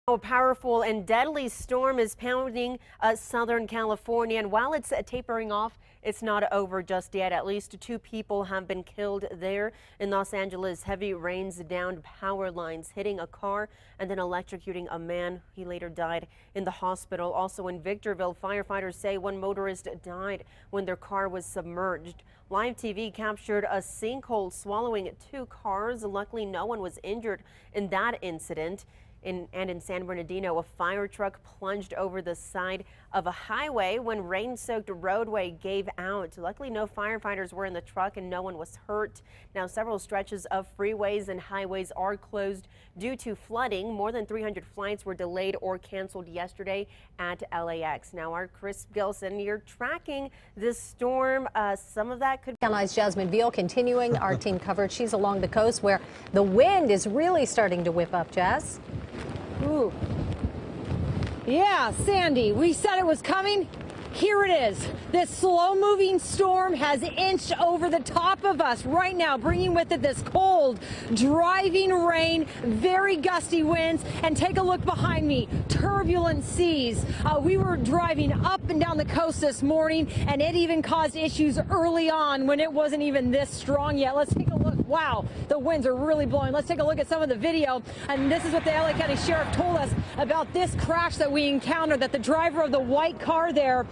A powerful and deadly storm is pounding Southern California, and while it's tapering off, it's not over just yet. At least 2 people have been killed there. In Los Angeles, heavy rains downed power lines, hitting a car and then electrocuting a man. He later died in the hospital. Also in Victorville, firefighters say 1 motorist died when their car was submerged. Live TV captured a sinkhole swallowing 2 cars. Luckily, no one was injured in that incident. In San Bernardino, a fire truck plunged over the side of a highway when rain-soaked roadway gave out. Luckily, no firefighters were in the truck and no one was hurt. Now, several stretches of freeways and highways are closed due to flooding. More than 300 flights were delayed or canceled yesterday at LAX. Now, our Chris Gilson, you're tracking this storm. Some of that could. KCAL's Jasmine Veal continuing our team coverage. She's along the coast where the wind is really starting to whip up, Jazz. Ooh. Yeah, Sandy, we said it was coming. Here it is. This slow-moving storm has inched over the top of us right now, bringing with it this cold, driving rain, very gusty winds, and take a look behind me, turbulent seas. We were driving up and down the coast this morning, and it even caused issues early on when it wasn't even this strong yet. Let's take a look. Wow, the winds are really blowing. Let's take a look at some of the video, and this is what the LA County Sheriff told us about this crash that we encountered, that the driver of the white car there,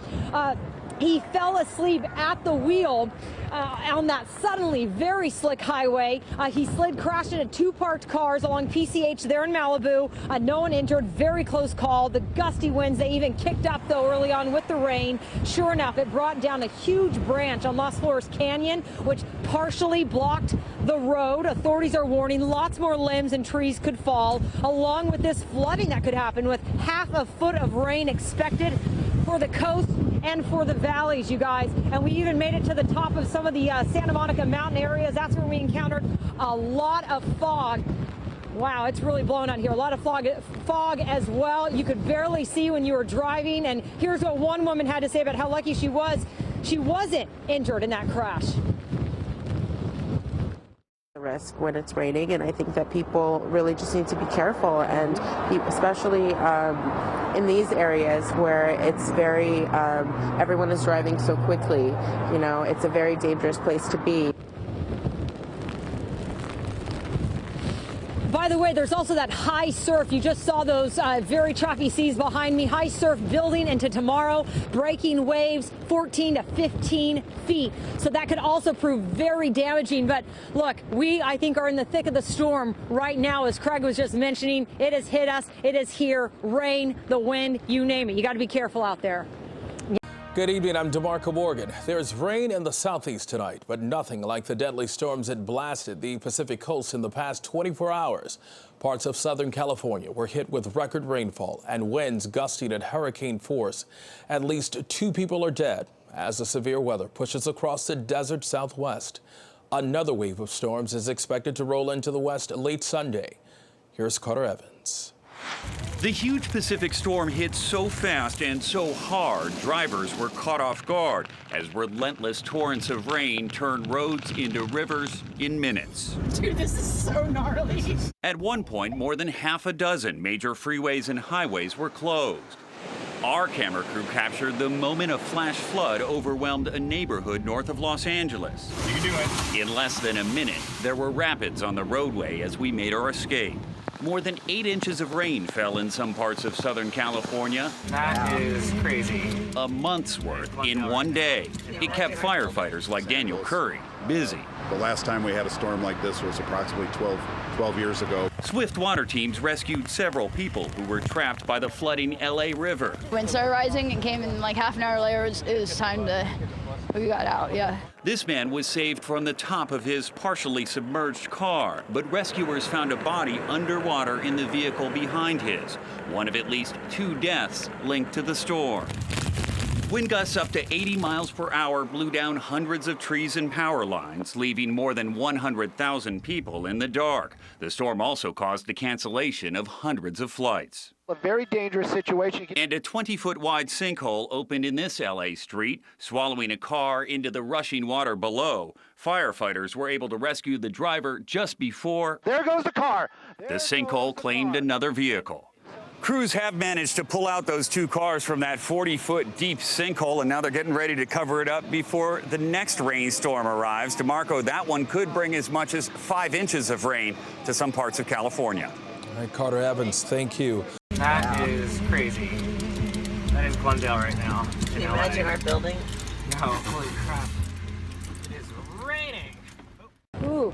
he fell asleep at the wheel on that suddenly very slick highway. He crashed into 2 parked cars along PCH there in Malibu. No one injured. Very close call. The gusty winds, they even kicked up, though, early on with the rain. Sure enough, it brought down a huge branch on Las Flores Canyon, which partially blocked the road. Authorities are warning lots more limbs and trees could fall, along with this flooding that could happen, with half a foot of rain expected for the coast and for the valleys, you guys. And we even made it to the top of some of the Santa Monica mountain areas. That's where we encountered a lot of fog. Wow, it's really blowing out here. A lot of fog as well. You could barely see when you were driving. And here's what one woman had to say about how lucky she was. She wasn't injured in that crash. Risk when it's raining, and I think that people really just need to be careful, and especially in these areas where it's very everyone is driving so quickly. You know, it's a very dangerous place to be. By the way, there's also that high surf. You just saw those very choppy seas behind me. High surf building into tomorrow, breaking waves 14 to 15 feet. So that could also prove very damaging. But look, I think, are in the thick of the storm right now, as Craig was just mentioning. It has hit us. It is here. Rain, the wind, you name it. You got to be careful out there. Good evening, I'm DeMarco Morgan. There's rain in the southeast tonight, but nothing like the deadly storms that blasted the Pacific coast in the past 24 hours. Parts of Southern California were hit with record rainfall and winds gusting at hurricane force. At least 2 people are dead as the severe weather pushes across the desert southwest. Another wave of storms is expected to roll into the west late Sunday. Here's Carter Evans. The huge Pacific storm hit so fast and so hard, drivers were caught off guard as relentless torrents of rain turned roads into rivers in minutes. Dude, this is so gnarly. At one point, more than half a dozen major freeways and highways were closed. Our camera crew captured the moment a flash flood overwhelmed a neighborhood north of Los Angeles. You can do it. In less than a minute, there were rapids on the roadway as we made our escape. More than 8 inches of rain fell in some parts of Southern California. That is crazy. A month's worth in one day. It kept firefighters like Daniel Curry busy. The last time we had a storm like this was approximately 12 years ago. Swift water teams rescued several people who were trapped by the flooding LA River. Wind started rising and came in like half an hour later. It was time to, we got out, yeah. This man was saved from the top of his partially submerged car, but rescuers found a body underwater in the vehicle behind his, one of at least 2 deaths linked to the storm. Wind gusts up to 80 miles per hour blew down hundreds of trees and power lines, leaving more than 100,000 people in the dark. The storm also caused the cancellation of hundreds of flights. A very dangerous situation. And a 20-foot wide sinkhole opened in this LA street, swallowing a car into the rushing water below. Firefighters were able to rescue the driver just before. There goes the car. The sinkhole claimed another vehicle. Crews have managed to pull out those two cars from that 40-foot deep sinkhole, and now they're getting ready to cover it up before the next rainstorm arrives. DeMarco, that one could bring as much as 5 inches of rain to some parts of California. All right, Carter Evans, thank you. That is crazy. That is Glendale right now. Can you imagine our building? No, holy crap. It is raining. Ooh.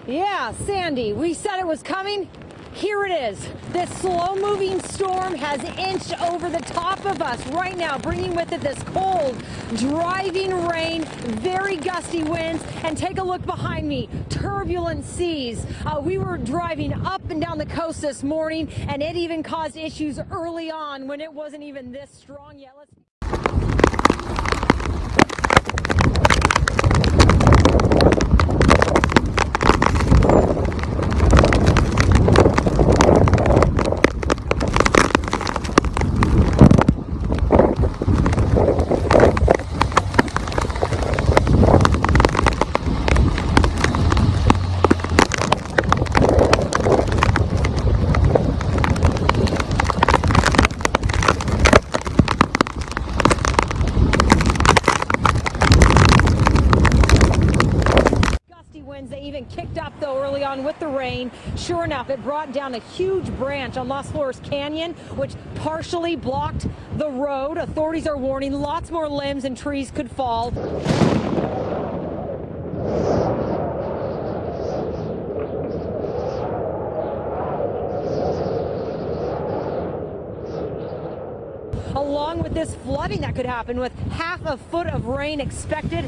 Yeah, Sandy, we said it was coming. Here it is. This slow-moving storm has inched over the top of us right now, bringing with it this cold, driving rain, very gusty winds, and take a look behind me. Turbulent seas. We were driving up and down the coast this morning, and it even caused issues early on when it wasn't even this strong yet. They even kicked up though early on with the rain. Sure enough, it brought down a huge branch on Las Flores Canyon, which partially blocked the road. Authorities are warning lots more limbs and trees could fall. Along with this flooding that could happen with half a foot of rain expected.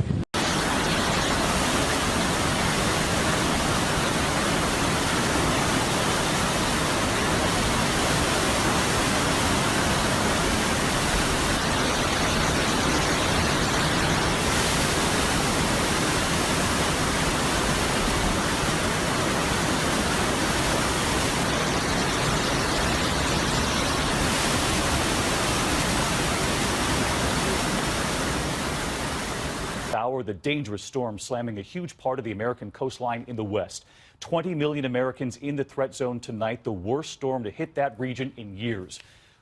The dangerous storm slamming a huge part of the American coastline in the west. 20 million Americans in the threat zone tonight, the worst storm to hit that region in years.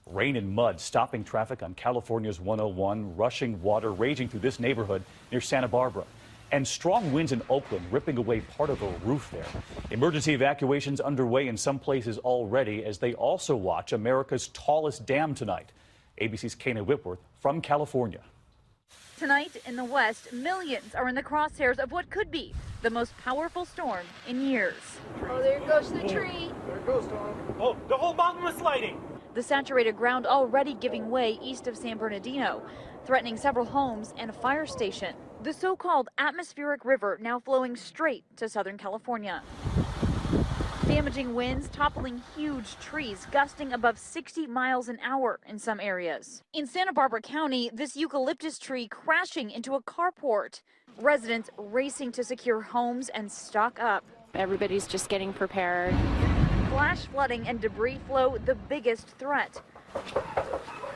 Rain and mud stopping traffic on California's 101, rushing water raging through this neighborhood near Santa Barbara. And strong winds in Oakland ripping away part of a roof there. Emergency evacuations underway in some places already as they also watch America's tallest dam tonight. ABC's Kana Whitworth from California. Tonight in the West, millions are in the crosshairs of what could be the most powerful storm in years. Oh, there goes the tree. There it goes, Tom. Oh, the whole mountain was sliding. The saturated ground already giving way east of San Bernardino, threatening several homes and a fire station. The so-called atmospheric river now flowing straight to Southern California. Damaging winds toppling huge trees, gusting above 60 miles an hour in some areas. In Santa Barbara County, this eucalyptus tree crashing into a carport. Residents racing to secure homes and stock up. Everybody's just getting prepared. Flash flooding and debris flow, the biggest threat.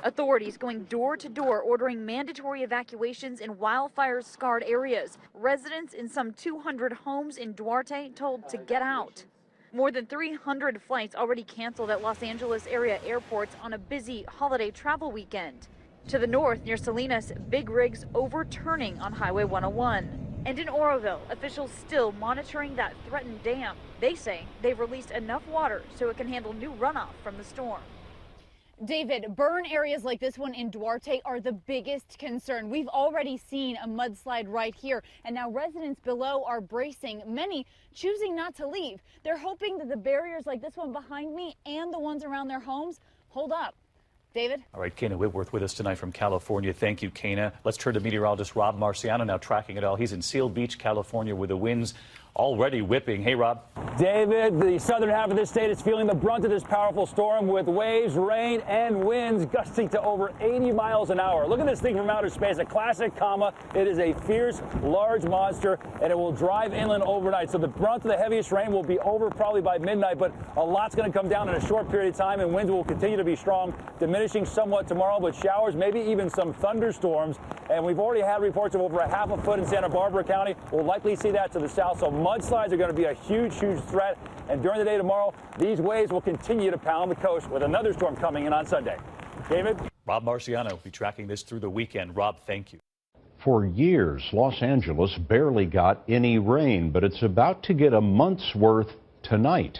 Authorities going door to door ordering mandatory evacuations in wildfire-scarred areas. Residents in some 200 homes in Duarte told to get out. More than 300 flights already canceled at Los Angeles area airports on a busy holiday travel weekend. To the north, near Salinas, big rigs overturning on Highway 101. And in Oroville, officials still monitoring that threatened dam. They say they've released enough water so it can handle new runoff from the storm. David, burn areas like this one in Duarte are the biggest concern. We've already seen a mudslide right here, and now residents below are bracing, many choosing not to leave. They're hoping that the barriers like this one behind me and the ones around their homes hold up. David? All right, Kana Whitworth with us tonight from California. Thank you, Kana. Let's turn to meteorologist Rob Marciano now tracking it all. He's in Seal Beach, California, with the winds already whipping. Hey, Rob. David, the southern half of this state is feeling the brunt of this powerful storm with waves, rain, and winds gusting to over 80 miles an hour. Look at this thing from outer space, a classic comma. It is a fierce, large monster, and it will drive inland overnight. So the brunt of the heaviest rain will be over probably by midnight, but a lot's going to come down in a short period of time, and winds will continue to be strong, diminishing somewhat tomorrow, but showers, maybe even some thunderstorms. And we've already had reports of over a half a foot in Santa Barbara County. We'll likely see that to the south, so mudslides are going to be a huge threat. And during the day tomorrow, these waves will continue to pound the coast with another storm coming in on Sunday. David? Rob Marciano will be tracking this through the weekend. Rob, thank you. For years, Los Angeles barely got any rain, but it's about to get a month's worth tonight.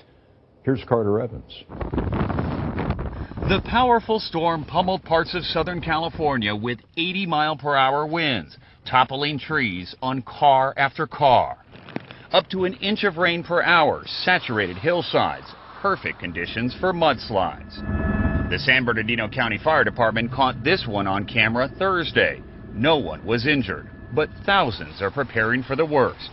Here's Carter Evans. The powerful storm pummeled parts of Southern California with 80-mile-per-hour winds, toppling trees on car after car. Up to an inch of rain per hour saturated hillsides, perfect conditions for mudslides. The San Bernardino County Fire Department caught this one on camera Thursday. No one was injured, but thousands are preparing for the worst.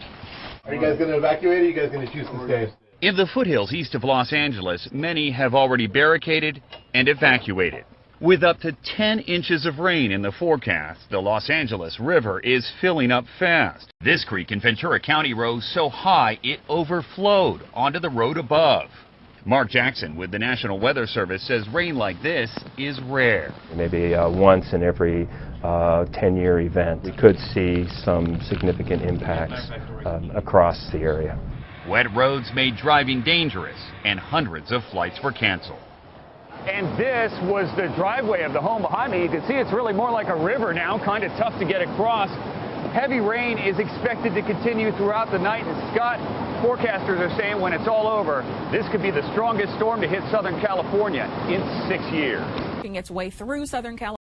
Are you guys going to evacuate or are you guys going to choose to stay? In the foothills east of Los Angeles, many have already barricaded and evacuated. With up to 10 inches of rain in the forecast, the Los Angeles River is filling up fast. This creek in Ventura County rose so high it overflowed onto the road above. Mark Jackson with the National Weather Service says rain like this is rare. Maybe once in every 10-year event, we could see some significant impacts across the area. Wet roads made driving dangerous, and hundreds of flights were canceled. And this was the driveway of the home behind me. You can see it's really more like a river now, kind of tough to get across. Heavy rain is expected to continue throughout the night, and Scott, forecasters are saying when it's all over, this could be the strongest storm to hit Southern California in 6 years. Its way through Southern California.